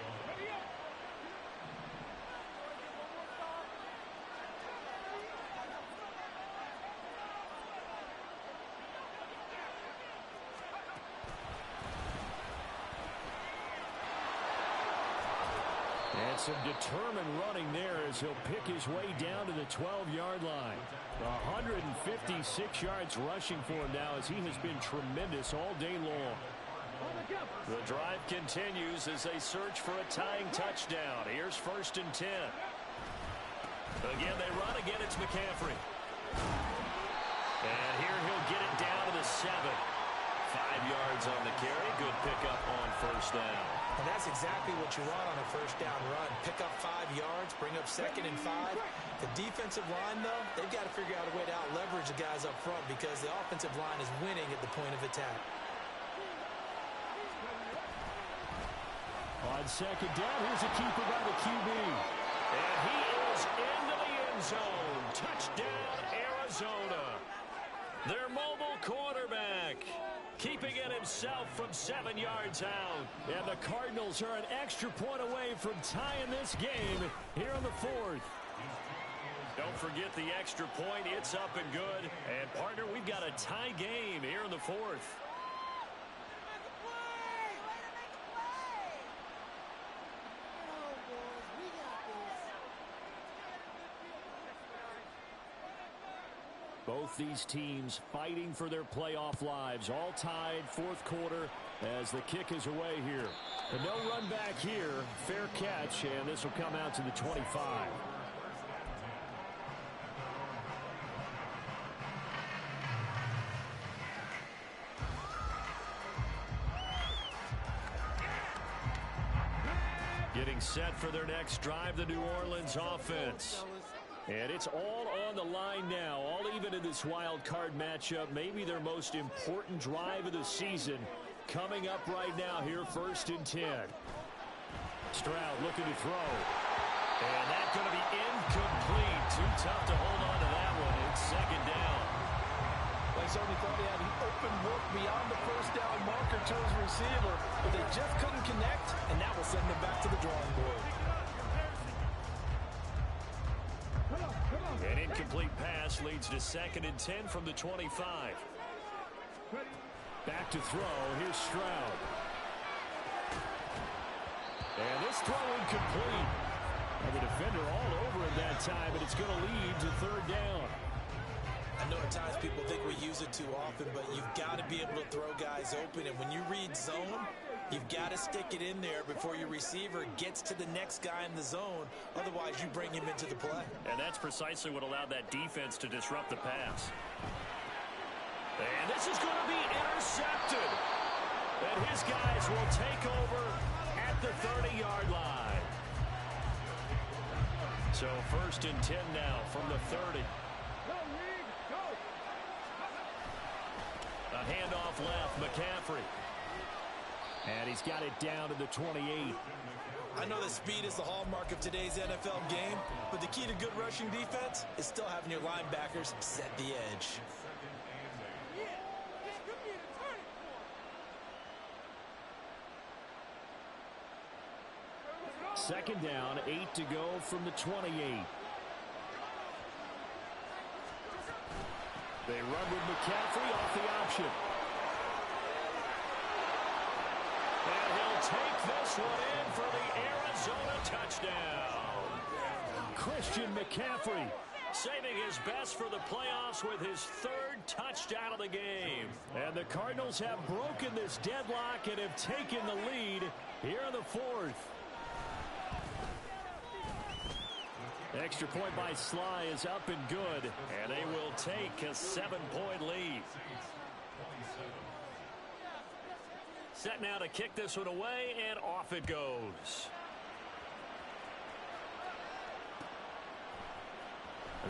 And some determined running there as he'll pick his way down to the 12-yard line. 156 yards rushing for him now as he has been tremendous all day long. The drive continues as they search for a tying touchdown. Here's 1st and 10. Again, they run. Again, it's McCaffrey. And here he'll get it down to the 7. 5 yards on the carry. Good pickup on 1st down. And that's exactly what you want on a 1st down run. Pick up 5 yards, bring up 2nd and 5. The defensive line, though, they've got to figure out a way to out-leverage the guys up front because the offensive line is winning at the point of attack. On 2nd down, here's a keeper by the QB. And he is into the end zone. Touchdown, Arizona. Their mobile quarterback keeping it himself from 7 yards out. And the Cardinals are an extra point away from tying this game here in the 4th. Don't forget the extra point. It's up and good. And, partner, we've got a tie game here in the 4th. Both these teams fighting for their playoff lives. All tied, 4th quarter as the kick is away here. And no run back here. Fair catch, and this will come out to the 25. Getting set for their next drive, the New Orleans offense. And it's all on the line now, all even in this wild card matchup. Maybe their most important drive of the season coming up right now here, 1st and 10. Stroud looking to throw. And that's going to be incomplete. Too tough to hold on to that one. It's 2nd down. They certainly thought he had an open look beyond the 1st down marker to his receiver, but they just couldn't connect, and that will send them back to the drawing board. An incomplete pass leads to 2nd and 10 from the 25. Back to throw. Here's Stroud. And this throw incomplete. And the defender all over him that time, and it's going to lead to 3rd down. I know at times people think we use it too often, but you've got to be able to throw guys open. And when you read zone, you've got to stick it in there before your receiver gets to the next guy in the zone. Otherwise, you bring him into the play. And that's precisely what allowed that defense to disrupt the pass. And this is going to be intercepted. And his guys will take over at the 30-yard line. So 1st and 10 now from the 30. A handoff left, McCaffrey. And he's got it down to the 28. I know that speed is the hallmark of today's NFL game, but the key to good rushing defense is still having your linebackers set the edge. Second down, 8 to go from the 28. They run with McCaffrey off the option. And he'll take this one in for the Arizona touchdown. Christian McCaffrey saving his best for the playoffs with his 3rd touchdown of the game. And the Cardinals have broken this deadlock and have taken the lead here in the 4th. Extra point by Sly is up and good, and they will take a 7-point lead. Set now to kick this one away, and off it goes.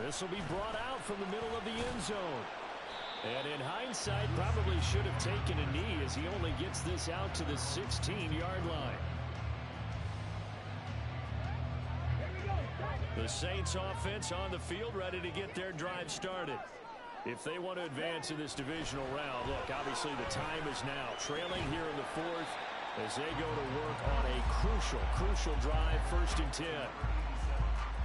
This will be brought out from the middle of the end zone. And in hindsight, probably should have taken a knee as he only gets this out to the 16-yard line. The Saints offense on the field ready to get their drive started. If they want to advance in this divisional round, look, obviously the time is now. Trailing here in the 4th as they go to work on a crucial drive, 1st and 10.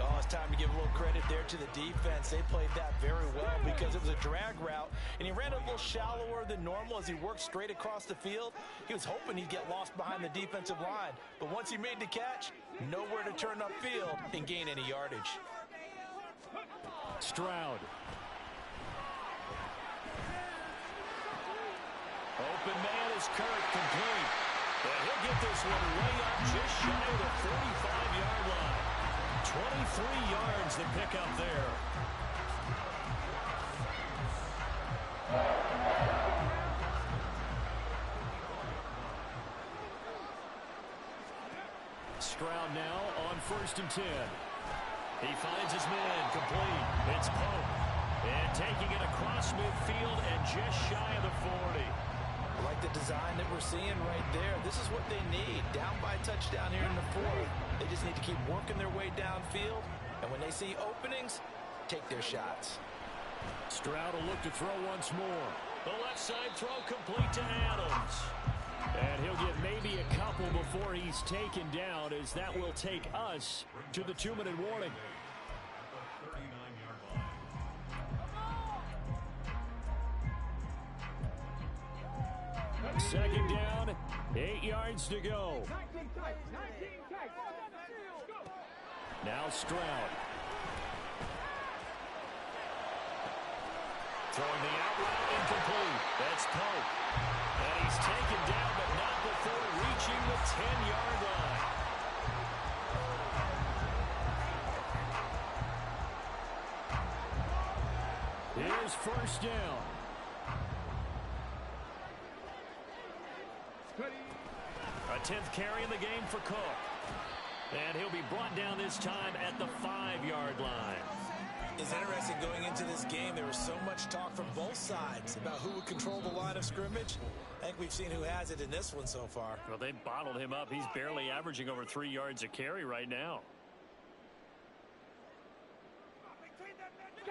Oh, it's time to give a little credit there to the defense. They played that very well because it was a drag route, and he ran a little shallower than normal as he worked straight across the field. He was hoping he'd get lost behind the defensive line, but once he made the catch, nowhere to turn upfield and gain any yardage. Stroud. Open man is Kirk, complete. And he'll get this one way up just shy of the 45-yard line. 23 yards to pick up there. Stroud now on 1st and 10. He finds his man, complete. It's Pope. And taking it across midfield and just shy of the 40. I like the design that we're seeing right there. This is what they need. Down by touchdown here in the 4th. They just need to keep working their way downfield. And when they see openings, take their shots. Stroud will look to throw once more. The left side throw complete to Adams. And he'll get maybe a couple before he's taken down, as that will take us to the 2-minute warning. Second down, 8 yards to go. Now Stroud. Throwing the out route, incomplete. That's Pope. And he's taken down, but not before reaching the 10-yard line. Here's 1st down. A 10th carry in the game for Cook. And he'll be brought down this time at the 5-yard line. It's interesting going into this game. There was so much talk from both sides about who would control the line of scrimmage. I think we've seen who has it in this one so far. Well, they bottled him up. He's barely averaging over 3 yards a carry right now.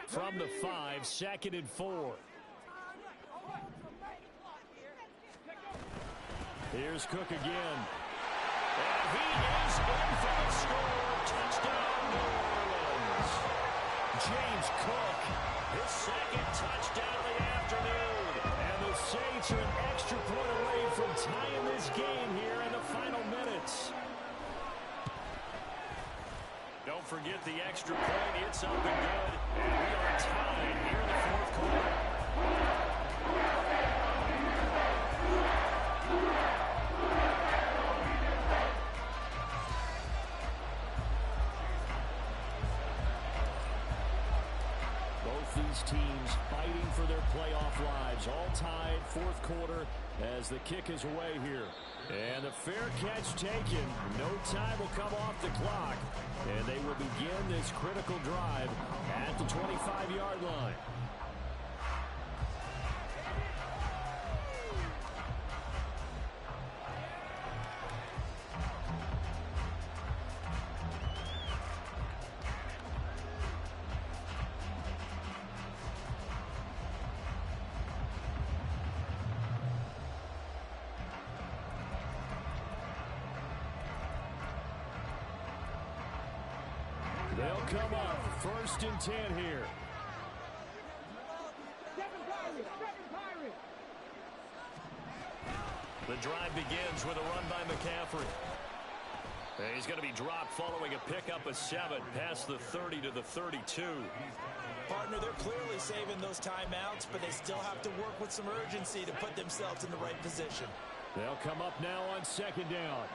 From the 5, 2nd and 4. Here's Cook again. And he is in for the score. Touchdown, New Orleans. James Cook, his 2nd touchdown of the afternoon. And the Saints are an extra point away from tying this game here in the final minutes. Don't forget the extra point. It's up and good. And we are tied here in the 4th quarter. Both these teams fighting for their playoff lives. All tied, 4th quarter as the kick is away here. And the fair catch taken. No time will come off the clock. And they will begin this critical drive at the 25-yard line. They'll come up 1st and 10 here. The drive begins with a run by McCaffrey. And he's going to be dropped following a pickup of 7 past the 30 to the 32. Partner, they're clearly saving those timeouts, but they still have to work with some urgency to put themselves in the right position. They'll come up now on 2nd down.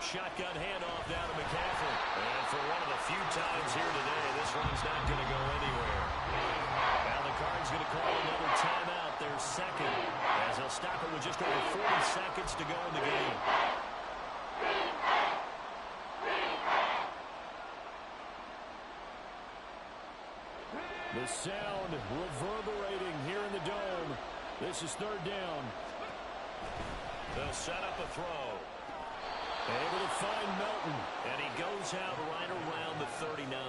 Shotgun handoff down to McCaffrey. And for one of the few times here today, this one's not going to go anywhere. Now the Cards going to call another timeout, their 2nd, as they'll stop it with just over 40 seconds to go in the game. The sound reverberating here in the dome. This is 3rd down. They'll set up a throw. Able to find Melton, and he goes out right around the 39.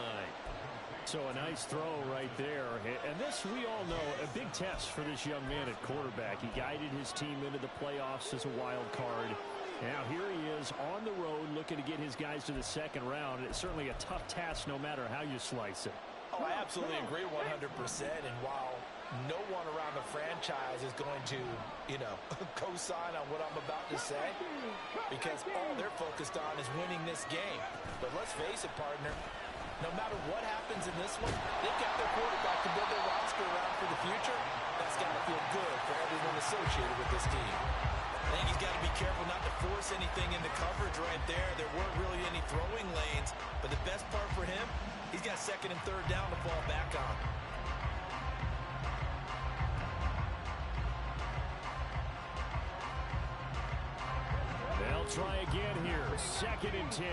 So a nice throw right there. And this, we all know, a big test for this young man at quarterback. He guided his team into the playoffs as a wild card. Now here he is on the road looking to get his guys to the 2nd round. It's certainly a tough task no matter how you slice it. Oh, I absolutely agree 100%. And while no one around the franchise is going to, co-sign on what I'm about to say, because all they're focused on is winning this game. But let's face it, partner, no matter what happens in this one, they've got their quarterback to build their roster around for the future. That's got to feel good for everyone associated with this team. I think he's got to be careful not to force anything into coverage right there. There weren't really any throwing lanes, but the best part for him, he's got 2nd and 3rd down to fall back on. They'll try again here. 2nd and 10.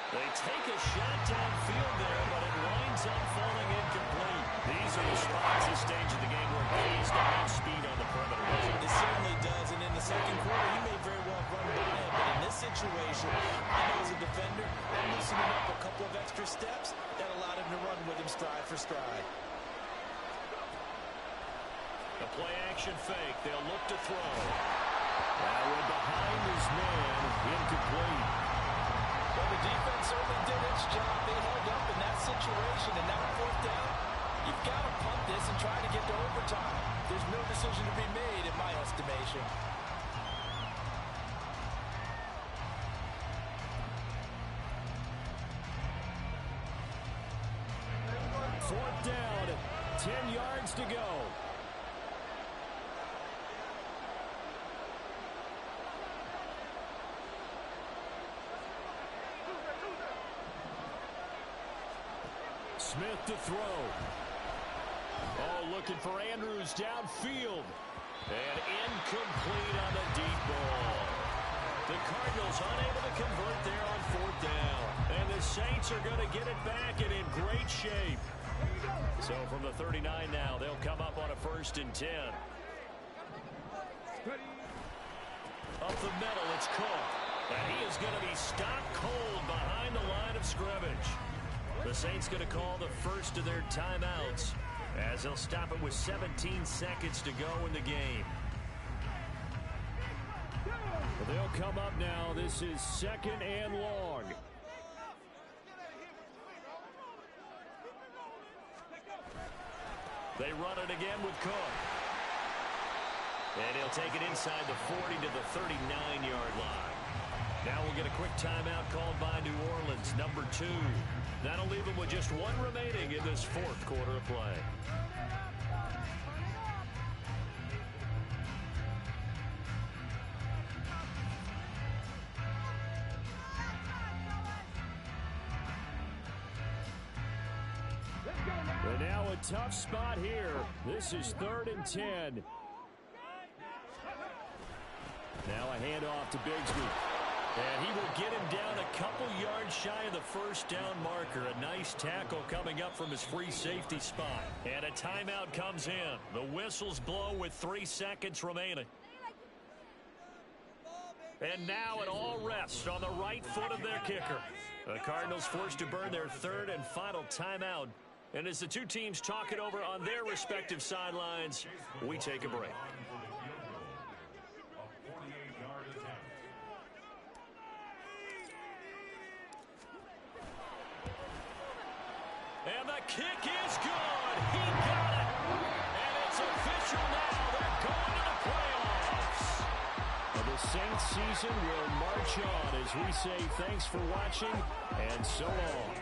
They take a shot downfield there, but it winds up falling incomplete. These are the spots this stage of the game where it pays to have speed on the perimeter. It certainly does, and in the 2nd quarter, he may very well run by him, but in this situation, I know as a defender, I'm loosening up a couple of extra steps that allowed him to run with him stride for stride. The play action fake. They'll look to throw. Now we're behind his man, incomplete. Well, the defense certainly did its job. They held up in that situation, and now 4th down, you've got to punt this and try to get to overtime. There's no decision to be made, in my estimation. Fourth down, 10 yards to go. Smith to throw. Oh, looking for Andrews downfield. And incomplete on the deep ball. The Cardinals unable to convert there on 4th down. And the Saints are going to get it back and in great shape. So from the 39 now, they'll come up on a 1st and 10. Up the middle, it's Cook. And he is going to be stopped cold behind the line of scrimmage. The Saints going to call the first of their timeouts as they'll stop it with 17 seconds to go in the game. They'll come up now. This is 2nd and long. They run it again with Cook. And he'll take it inside the 40 to the 39-yard line. Now we'll get a quick timeout called by New Orleans, number 2. That'll leave them with just 1 remaining in this 4th quarter of play. And now a tough spot here. This is 3rd and 10. Now a handoff to Bigsby. And he will get him down a couple yards shy of the 1st down marker. A nice tackle coming up from his free safety spot. And a timeout comes in. The whistles blow with 3 seconds remaining. And now it all rests on the right foot of their kicker. The Cardinals forced to burn their 3rd and final timeout. And as the two teams talk it over on their respective sidelines, we take a break. And the kick is good. He got it. And it's official now. They're going to the playoffs. Well, the Saints season will march on as we say thanks for watching and so long.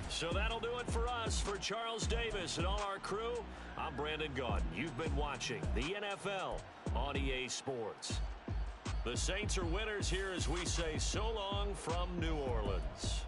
So that'll do it for us. For Charles Davis and all our crew, I'm Brandon Gaudin. You've been watching the NFL on EA Sports. The Saints are winners here as we say so long from New Orleans.